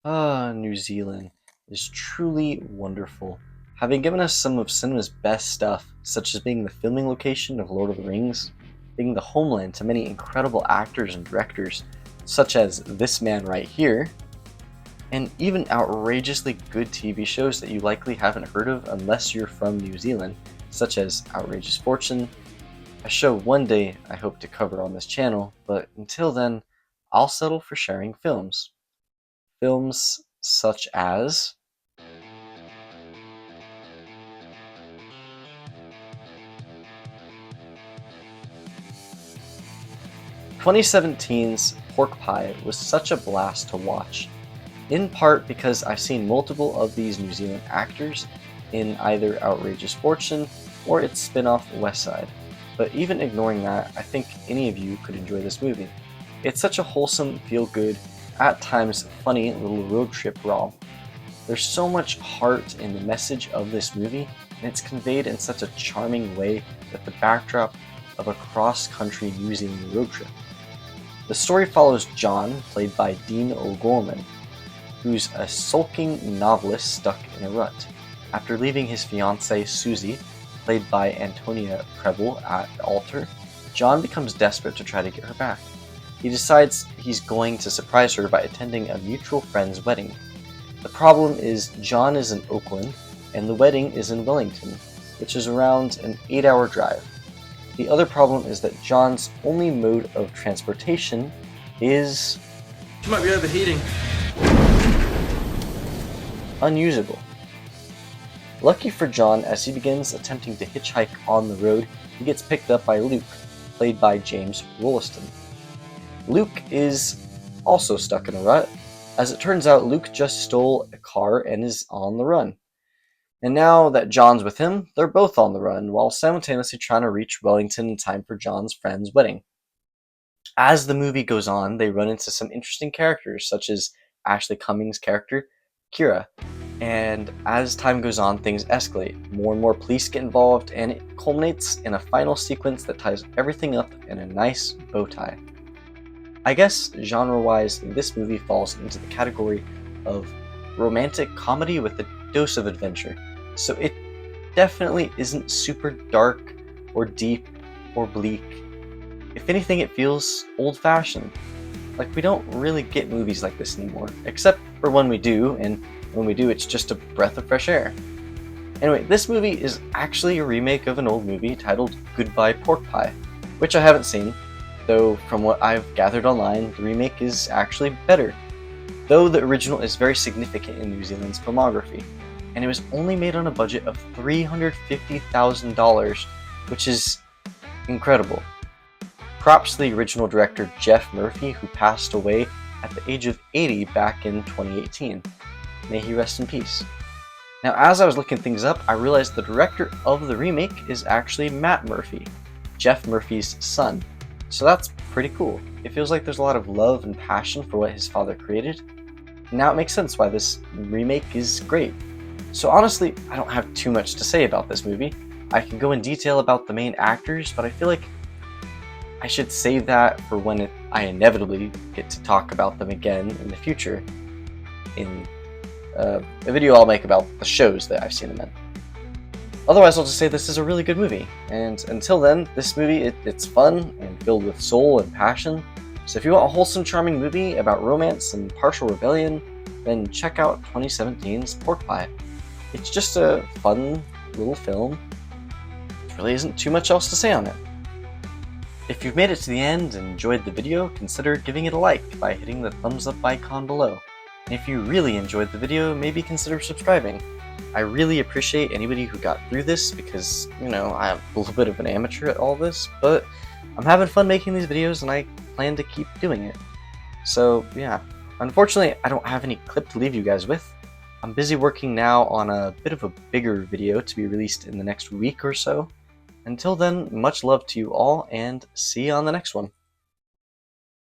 New Zealand is truly wonderful, having given us some of cinema's best stuff, such as being the filming location of Lord of the Rings, being the homeland to many incredible actors and directors, such as this man right here, and even outrageously good TV shows that you likely haven't heard of unless you're from New Zealand, such as Outrageous Fortune, a show one day I hope to cover on this channel, but until then, I'll settle for sharing films. Films such as 2017's Pork Pie was such a blast to watch, in part because I've seen multiple of these New Zealand actors in either Outrageous Fortune or its spin-off West Side. But even ignoring that, I think any of you could enjoy this movie. It's such a wholesome, feel-good, at times funny little road trip romp. There's so much heart in the message of this movie, and it's conveyed in such a charming way with the backdrop of a cross-country New Zealand road trip. The story follows John, played by Dean O'Gorman, who's a sulking novelist stuck in a rut. After leaving his fiancée Susie, played by Antonia Preble, at the altar, John becomes desperate to try to get her back. He decides he's going to surprise her by attending a mutual friend's wedding. The problem is John is in Oakland and the wedding is in Wellington, which is around an 8-hour drive. The other problem is that John's only mode of transportation is You might be overheating. unusable. Lucky for John, as he begins attempting to hitchhike on the road, he gets picked up by Luke, played by James Wollaston. Luke is also stuck in a rut. As it turns out, Luke just stole a car and is on the run. And now that John's with him, they're both on the run, while simultaneously trying to reach Wellington in time for John's friend's wedding. As the movie goes on, they run into some interesting characters, such as Ashley Cummings' character, Kira. And as time goes on, things escalate. More and more police get involved, and it culminates in a final sequence that ties everything up in a nice bow tie. I guess, genre-wise, this movie falls into the category of romantic comedy with a dose of adventure. So it definitely isn't super dark or deep or bleak. If anything, it feels old-fashioned. Like, we don't really get movies like this anymore, except for when we do, and when we do, it's just a breath of fresh air. Anyway, this movie is actually a remake of an old movie titled Goodbye Pork Pie, which I haven't seen, though from what I've gathered online, the remake is actually better. Though the original is very significant in New Zealand's filmography, and it was only made on a budget of $350,000, which is incredible. Props to the original director Jeff Murphy, who passed away at the age of 80 back in 2018. May he rest in peace. Now, as I was looking things up, I realized the director of the remake is actually Matt Murphy, Jeff Murphy's son. So that's pretty cool. It feels like there's a lot of love and passion for what his father created. Now it makes sense why this remake is great. So honestly, I don't have too much to say about this movie. I can go in detail about the main actors, but I feel like I should save that for when I inevitably get to talk about them again in the future in a video I'll make about the shows that I've seen them in. Otherwise, I'll just say this is a really good movie, and until then, this movie, it's fun and filled with soul and passion. So if you want a wholesome, charming movie about romance and partial rebellion, then check out 2017's Pork Pie. It's just a fun little film. There really isn't too much else to say on it. If you've made it to the end and enjoyed the video, consider giving it a like by hitting the thumbs up icon below. And if you really enjoyed the video, maybe consider subscribing. I really appreciate anybody who got through this because, you know, I'm a little bit of an amateur at all this, but I'm having fun making these videos and I plan to keep doing it. So, yeah. Unfortunately, I don't have any clip to leave you guys with. I'm busy working now on a bit of a bigger video to be released in the next week or so. Until then, much love to you all, and see you on the next one.